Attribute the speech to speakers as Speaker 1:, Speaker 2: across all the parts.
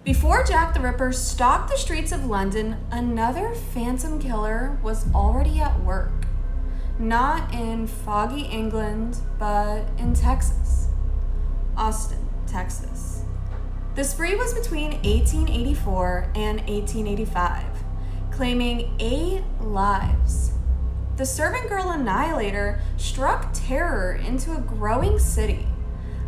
Speaker 1: Before Jack the Ripper stalked the streets of London, another phantom killer was already at work. Not in foggy England, but in Texas. Austin, Texas. The spree was between 1884 and 1885, claiming 8 lives. The Servant Girl Annihilator struck terror into a growing city,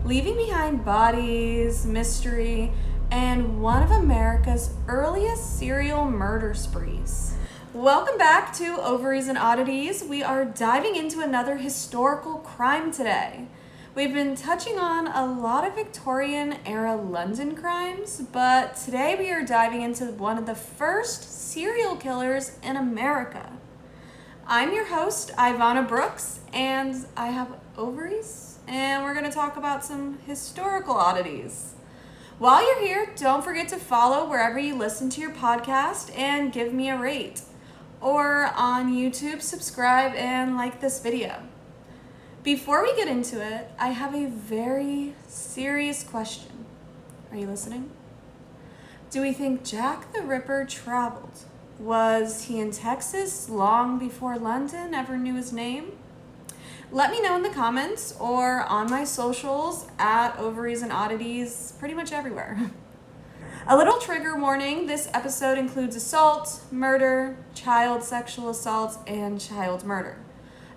Speaker 1: leaving behind bodies, mystery, and one of America's earliest serial murder sprees. Welcome back to Ovaries and Oddities. We are diving into another historical crime today. We've been touching on a lot of Victorian-era London crimes, but today we are diving into one of the first serial killers in America. I'm your host, Ivana Brooks, and I have ovaries, and we're going to talk about some historical oddities. While you're here, don't forget to follow wherever you listen to your podcast and give me a rate. Or on YouTube, subscribe and like this video. Before we get into it, I have a very serious question. Are you listening? Do we think Jack the Ripper traveled? Was he in Texas long before London ever knew his name? Let me know in the comments or on my socials at Ovaries and Oddities, pretty much everywhere. A little trigger warning, this episode includes assault, murder, child sexual assault, and child murder.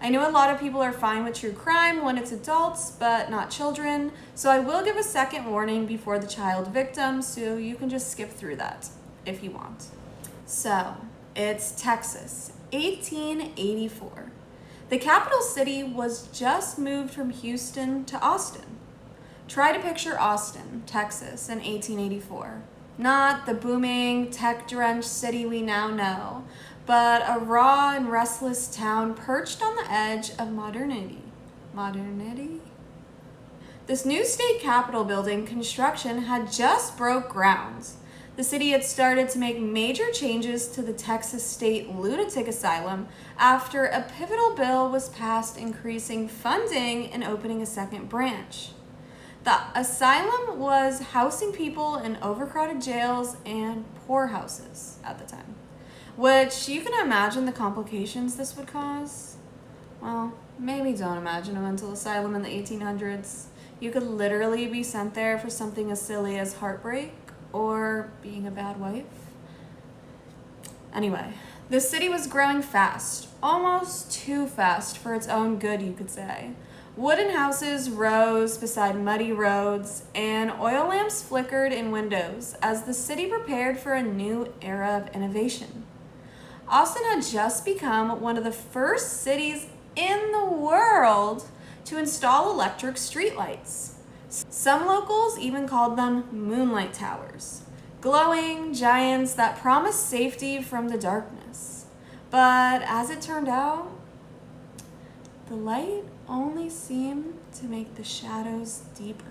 Speaker 1: I know a lot of people are fine with true crime when it's adults, but not children, so I will give a second warning before the child victim, so you can just skip through that if you want. So, it's Texas, 1884. The capital city was just moved from Houston to Austin. Try to picture Austin, Texas in 1884. Not the booming, tech-drenched city we now know, but a raw and restless town perched on the edge of modernity. Modernity? This new state capitol building construction had just broke ground. The city had started to make major changes to the Texas State Lunatic Asylum after a pivotal bill was passed increasing funding and opening a second branch. The asylum was housing people in overcrowded jails and poorhouses at the time, which you can imagine the complications this would cause. Well, maybe don't imagine a mental asylum in the 1800s. You could literally be sent there for something as silly as heartbreak or being a bad wife. Anyway, the city was growing fast, almost too fast for its own good, you could say. Wooden houses rose beside muddy roads, and oil lamps flickered in windows as the city prepared for a new era of innovation. Austin had just become one of the first cities in the world to install electric streetlights. Some locals even called them moonlight towers, glowing giants that promised safety from the darkness. But as it turned out, the light only seemed to make the shadows deeper.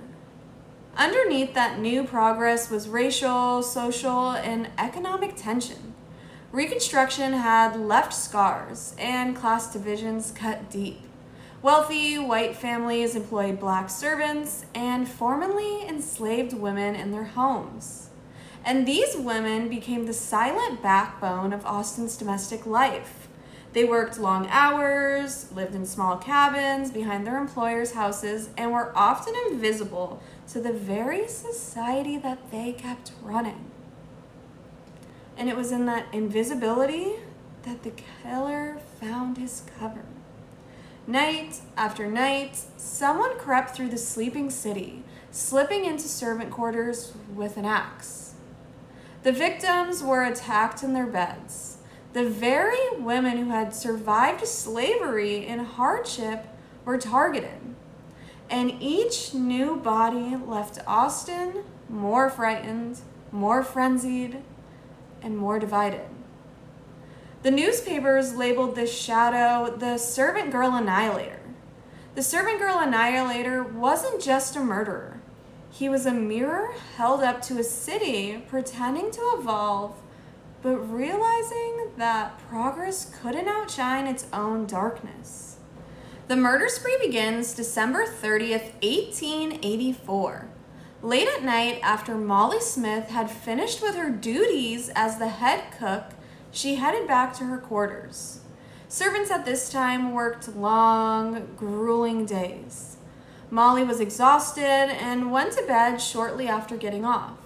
Speaker 1: Underneath that new progress was racial, social, and economic tension. Reconstruction had left scars and class divisions cut deep. Wealthy white families employed black servants and formerly enslaved women in their homes. And these women became the silent backbone of Austin's domestic life. They worked long hours, lived in small cabins behind their employers' houses, and were often invisible to the very society that they kept running. And it was in that invisibility that the killer found his cover. Night after night, someone crept through the sleeping city, slipping into servant quarters with an axe. The victims were attacked in their beds. The very women who had survived slavery and hardship were targeted. And each new body left Austin more frightened, more frenzied, and more divided. The newspapers labeled this shadow the Servant Girl Annihilator. The Servant Girl Annihilator wasn't just a murderer. He was a mirror held up to a city pretending to evolve, but realizing that progress couldn't outshine its own darkness. The murder spree begins December 30th, 1884. Late at night, after Molly Smith had finished with her duties as the head cook, she headed back to her quarters. Servants at this time worked long, grueling days. Molly was exhausted and went to bed shortly after getting off.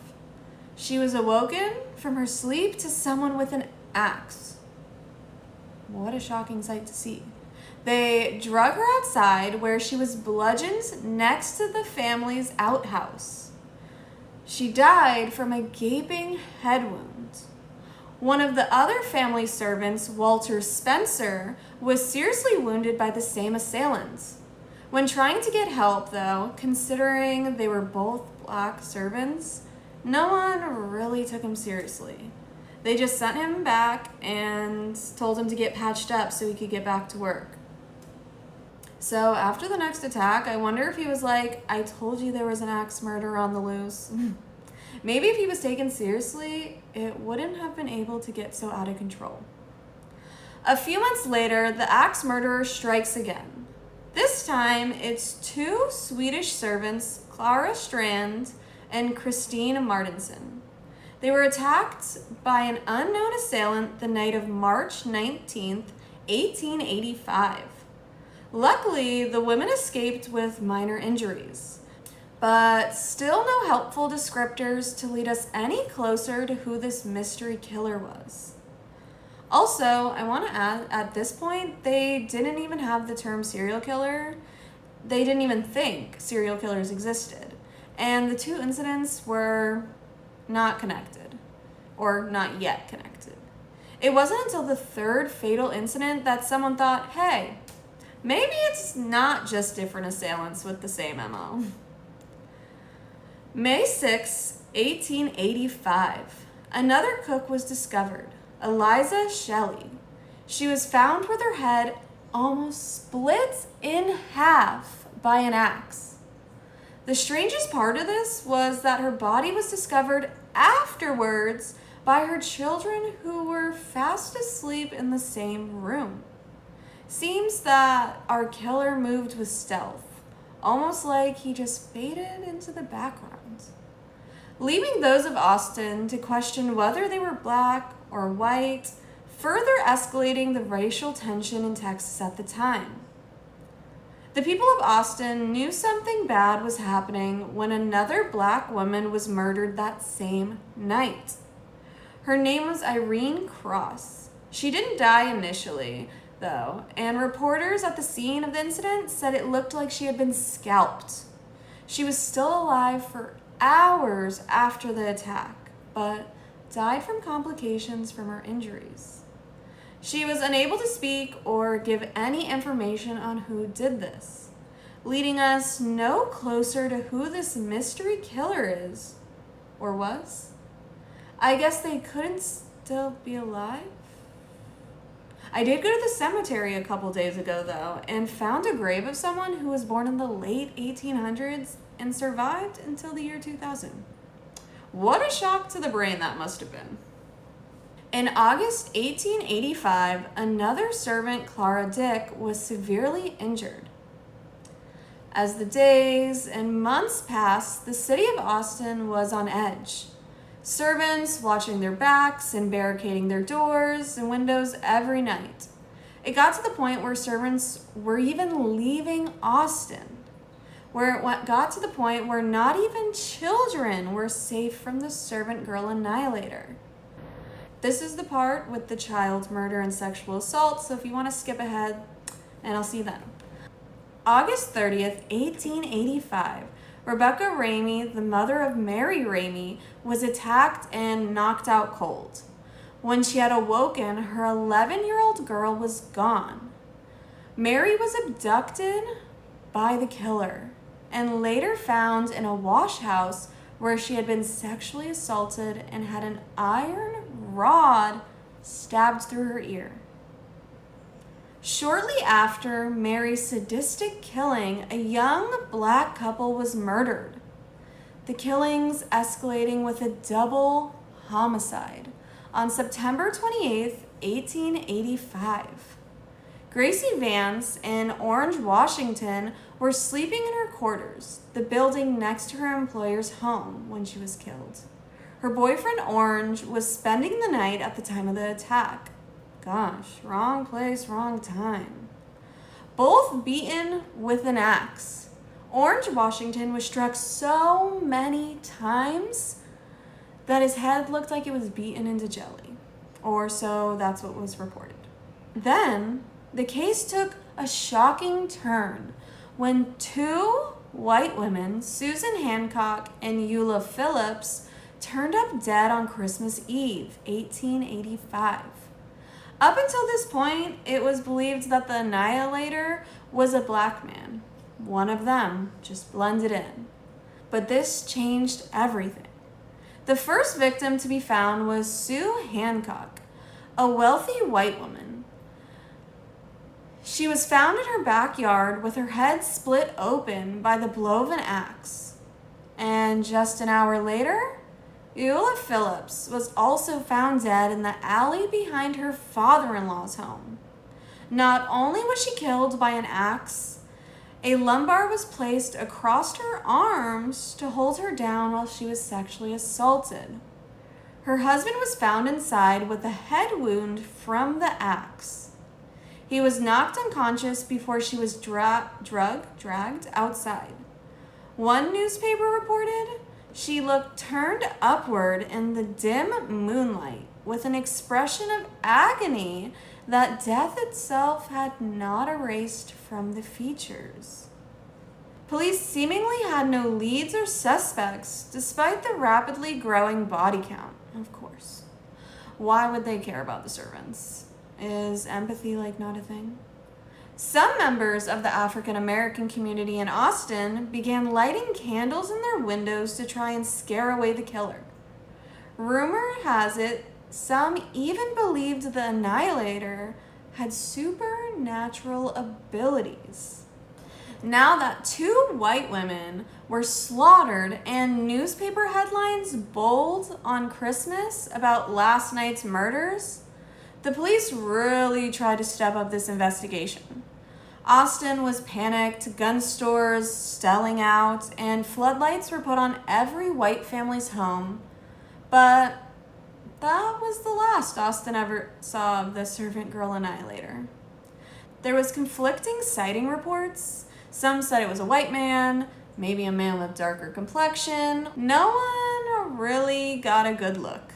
Speaker 1: She was awoken from her sleep to someone with an axe. What a shocking sight to see. They drug her outside where she was bludgeoned next to the family's outhouse. She died from a gaping head wound. One of the other family servants, Walter Spencer, was seriously wounded by the same assailants. When trying to get help, though, considering they were both black servants, no one really took him seriously. They just sent him back and told him to get patched up so he could get back to work. So after the next attack, I wonder if he was like, I told you there was an axe murder on the loose. Maybe if he was taken seriously, it wouldn't have been able to get so out of control. A few months later, the axe murderer strikes again. This time, it's two Swedish servants, Clara Strand and Christine Martinson. They were attacked by an unknown assailant the night of March 19th, 1885. Luckily, the women escaped with minor injuries, but still no helpful descriptors to lead us any closer to who this mystery killer was. Also, I want to add, at this point, they didn't even have the term serial killer. They didn't even think serial killers existed. And the two incidents were not connected, or not yet connected. It wasn't until the third fatal incident that someone thought, hey, maybe it's not just different assailants with the same MO. May 6, 1885, another cook was discovered, Eliza Shelley. She was found with her head almost split in half by an axe. The strangest part of this was that her body was discovered afterwards by her children who were fast asleep in the same room. Seems that our killer moved with stealth, almost like he just faded into the background, leaving those of Austin to question whether they were black or white, further escalating the racial tension in Texas at the time. The people of Austin knew something bad was happening when another black woman was murdered that same night. Her name was Irene Cross. She didn't die initially, though, and reporters at the scene of the incident said it looked like she had been scalped. She was still alive for hours after the attack, but died from complications from her injuries. She was unable to speak or give any information on who did this, leading us no closer to who this mystery killer is, or was. I guess they couldn't still be alive? I did go to the cemetery a couple days ago, though, and found a grave of someone who was born in the late 1800s and survived until the year 2000. What a shock to the brain that must have been. In August 1885, another servant, Clara Dick, was severely injured. As the days and months passed, the city of Austin was on edge. Servants watching their backs and barricading their doors and windows every night. It got to the point where servants were even leaving Austin, where it got to the point where not even children were safe from the Servant Girl Annihilator. This is the part with the child murder and sexual assault, so if you want to skip ahead, and I'll see you then. August 30th, 1885, Rebecca Ramey, the mother of Mary Ramey, was attacked and knocked out cold. When she had awoken, her 11-year-old girl was gone. Mary was abducted by the killer and later found in a wash house where she had been sexually assaulted and had an iron rod stabbed through her ear. Shortly after Mary's sadistic killing, a young black couple was murdered. The killings escalating with a double homicide on September 28th, 1885. Gracie Vance in Orange, Washington, were sleeping in her quarters, the building next to her employer's home, when she was killed. Her boyfriend, Orange, was spending the night at the time of the attack. Gosh, wrong place, wrong time. Both beaten with an axe. Orange Washington was struck so many times that his head looked like it was beaten into jelly. Or so that's what was reported. Then, the case took a shocking turn when two white women, Susan Hancock and Eula Phillips, turned up dead on Christmas Eve, 1885. Up until this point, it was believed that the Annihilator was a black man. One of them just blended in. But this changed everything. The first victim to be found was Sue Hancock, a wealthy white woman. She was found in her backyard with her head split open by the blow of an axe. And just an hour later, Eula Phillips was also found dead in the alley behind her father-in-law's home. Not only was she killed by an axe, a lumbar was placed across her arms to hold her down while she was sexually assaulted. Her husband was found inside with a head wound from the axe. He was knocked unconscious before she was dragged outside. One newspaper reported she looked turned upward in the dim moonlight with an expression of agony that death itself had not erased from the features. Police seemingly had no leads or suspects despite the rapidly growing body count, of course. Why would they care about the servants? Is empathy not a thing? Some members of the African American community in Austin began lighting candles in their windows to try and scare away the killer. Rumor has it, some even believed the Annihilator had supernatural abilities. Now that two white women were slaughtered and newspaper headlines bold on Christmas about last night's murders, the police really tried to step up this investigation. Austin was panicked, gun stores selling out, and floodlights were put on every white family's home. But that was the last Austin ever saw of the Servant Girl Annihilator. There was conflicting sighting reports. Some said it was a white man, maybe a man with darker complexion. No one really got a good look.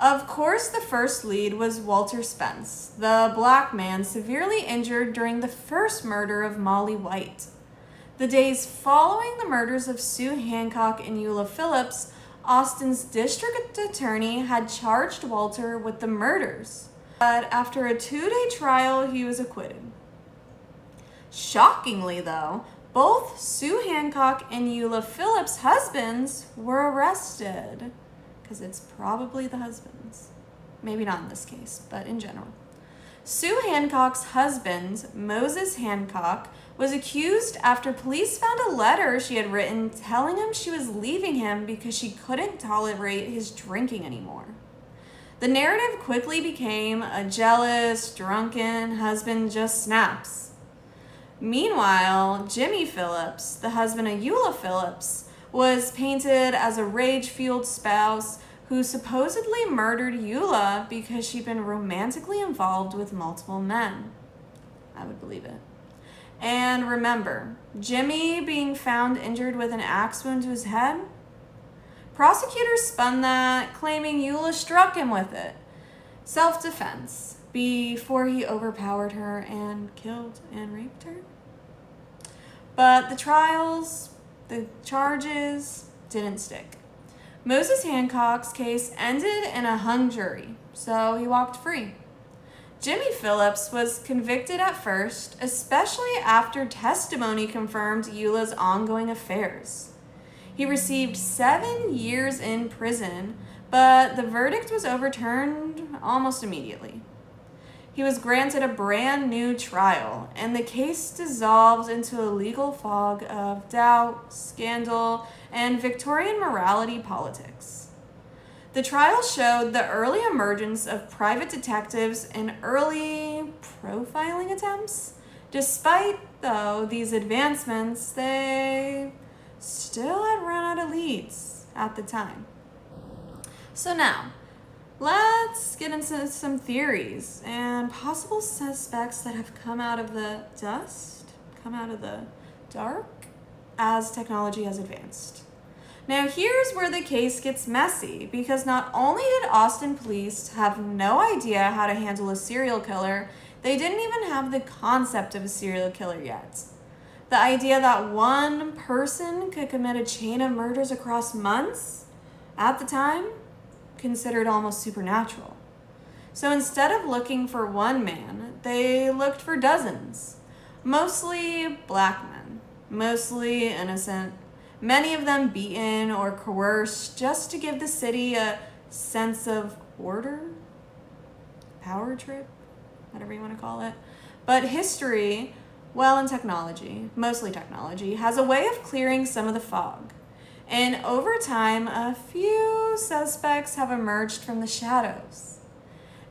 Speaker 1: Of course, the first lead was Walter Spence, the black man severely injured during the first murder of Molly White. The days following the murders of Sue Hancock and Eula Phillips, Austin's district attorney had charged Walter with the murders. But after a 2-day trial, he was acquitted. Shockingly, though, both Sue Hancock and Eula Phillips' husbands were arrested. Because it's probably the husbands. Maybe not in this case, but in general. Sue Hancock's husband, Moses Hancock, was accused after police found a letter she had written telling him she was leaving him because she couldn't tolerate his drinking anymore. The narrative quickly became a jealous, drunken husband just snaps. Meanwhile, Jimmy Phillips, the husband of Eula Phillips, was painted as a rage-fueled spouse who supposedly murdered Eula because she'd been romantically involved with multiple men. I would believe it. And remember, Jimmy being found injured with an axe wound to his head? Prosecutors spun that, claiming Eula struck him with it. Self-defense, before he overpowered her and killed and raped her. But the charges didn't stick. Moses Hancock's case ended in a hung jury, so he walked free. Jimmy Phillips was convicted at first, especially after testimony confirmed Eula's ongoing affairs. He received 7 years in prison, but the verdict was overturned almost immediately. He was granted a brand new trial, and the case dissolved into a legal fog of doubt, scandal, and Victorian morality politics. The trial showed the early emergence of private detectives and early profiling attempts Despite, though, these advancements, they still had run out of leads at the time. So now, let's get into some theories and possible suspects that have come out of the dust, come out of the dark as technology has advanced. Now, here's where the case gets messy, because not only did Austin police have no idea how to handle a serial killer, they didn't even have the concept of a serial killer yet. The idea that one person could commit a chain of murders across months, at the time, considered almost supernatural. So instead of looking for one man, they looked for dozens, mostly black men, mostly innocent, many of them beaten or coerced just to give the city a sense of order, power trip, whatever you want to call it. But history, well, and technology, mostly technology, has a way of clearing some of the fog. And over time, a few suspects have emerged from the shadows.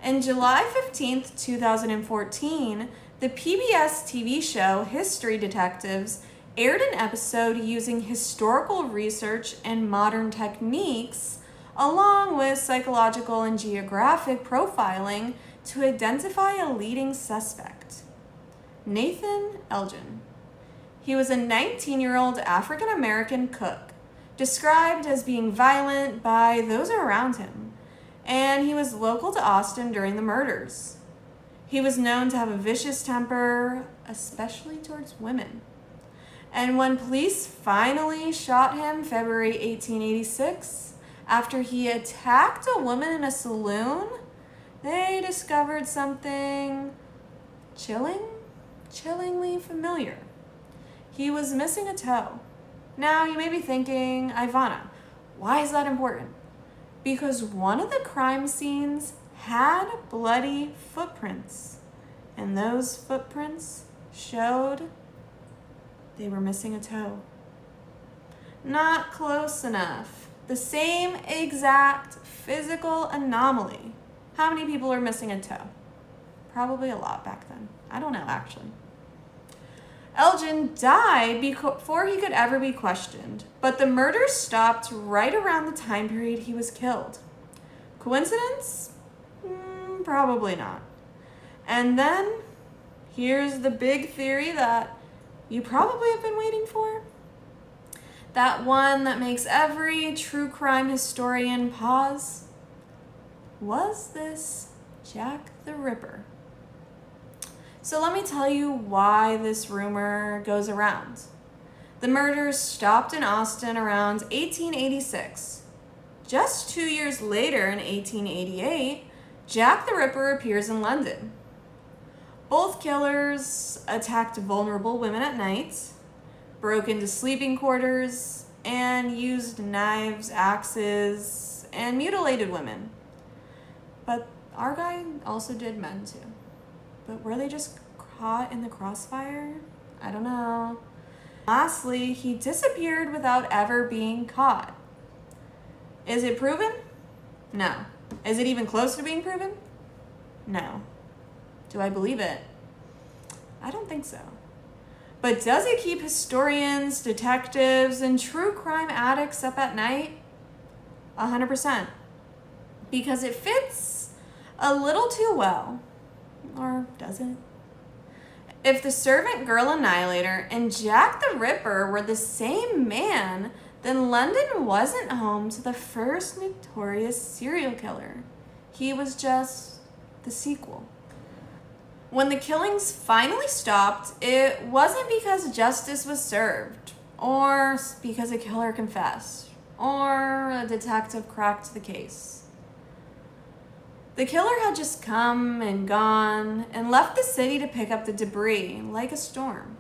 Speaker 1: In July 15th, 2014, the PBS TV show History Detectives aired an episode using historical research and modern techniques, along with psychological and geographic profiling, to identify a leading suspect, Nathan Elgin. He was a 19-year-old African-American cook, described as being violent by those around him, and he was local to Austin during the murders. He was known to have a vicious temper, especially towards women. And when police finally shot him February 1886, after he attacked a woman in a saloon, they discovered something chillingly familiar. He was missing a toe. Now, you may be thinking, Ivana, why is that important? Because one of the crime scenes had bloody footprints, and those footprints showed they were missing a toe. Not close enough. The same exact physical anomaly. How many people are missing a toe? Probably a lot back then. I don't know, actually. Elgin died before he could ever be questioned, but the murders stopped right around the time period he was killed. Coincidence? Probably not. And then, here's the big theory that you probably have been waiting for. That one that makes every true crime historian pause. Was this Jack the Ripper? So let me tell you why this rumor goes around. The murders stopped in Austin around 1886. Just 2 years later, in 1888, Jack the Ripper appears in London. Both killers attacked vulnerable women at night, broke into sleeping quarters, and used knives, axes, and mutilated women. But our guy also did men too. But were they just caught in the crossfire? I don't know. Lastly, he disappeared without ever being caught. Is it proven? No. Is it even close to being proven? No. Do I believe it? I don't think so. But does it keep historians, detectives, and true crime addicts up at night? 100%. Because it fits a little too well. Or does it? If the Servant Girl Annihilator and Jack the Ripper were the same man, then London wasn't home to the first notorious serial killer. He was just the sequel. When the killings finally stopped, it wasn't because justice was served, or because a killer confessed, or a detective cracked the case. The killer had just come and gone and left the city to pick up the debris like a storm.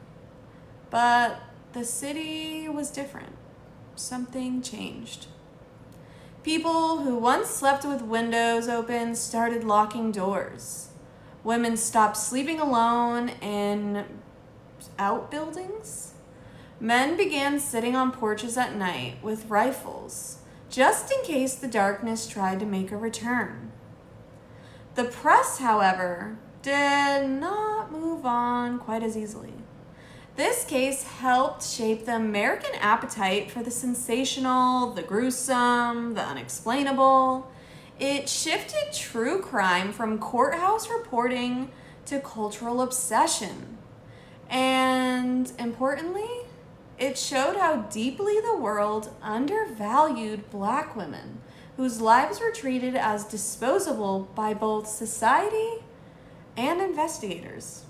Speaker 1: But the city was different. Something changed. People who once slept with windows open started locking doors. Women stopped sleeping alone in outbuildings. Men began sitting on porches at night with rifles, just in case the darkness tried to make a return. The press, however, did not move on quite as easily. This case helped shape the American appetite for the sensational, the gruesome, the unexplainable. It shifted true crime from courthouse reporting to cultural obsession. And importantly, it showed how deeply the world undervalued Black women, whose lives were treated as disposable by both society and investigators.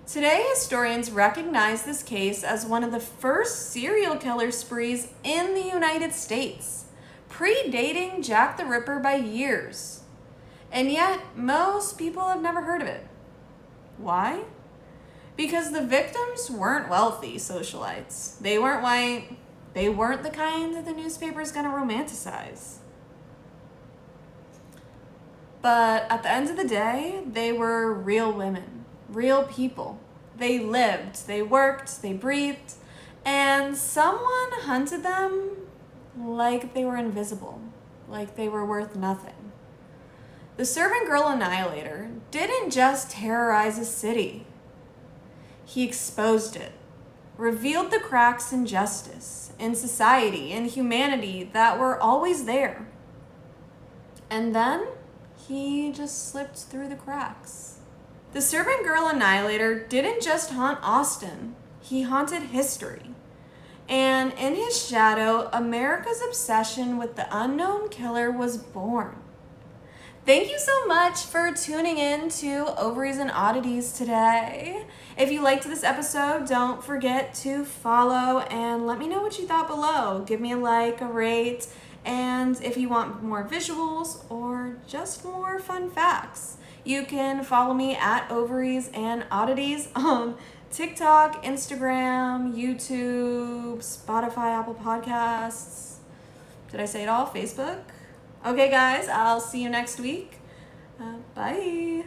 Speaker 1: Today, historians recognize this case as one of the first serial killer sprees in the United States, predating Jack the Ripper by years. And yet, most people have never heard of it. Why? Because the victims weren't wealthy socialites. They weren't white. They weren't the kind that the newspaper's gonna romanticize. But at the end of the day, they were real women, real people. They lived, they worked, they breathed, and someone hunted them like they were invisible, like they were worth nothing. The Servant Girl Annihilator didn't just terrorize a city. He exposed it, revealed the cracks in justice, in society, in humanity that were always there. And then he just slipped through the cracks. The Servant Girl Annihilator didn't just haunt Austin, he haunted history. And in his shadow, America's obsession with the unknown killer was born. Thank you so much for tuning in to Ovaries and Oddities today. If you liked this episode, don't forget to follow and let me know what you thought below. Give me a like, a rate, and if you want more visuals or just more fun facts, you can follow me at Ovaries and Oddities on TikTok, Instagram, YouTube, Spotify, Apple Podcasts. Did I say it all? Facebook? Okay, guys, I'll see you next week. Bye.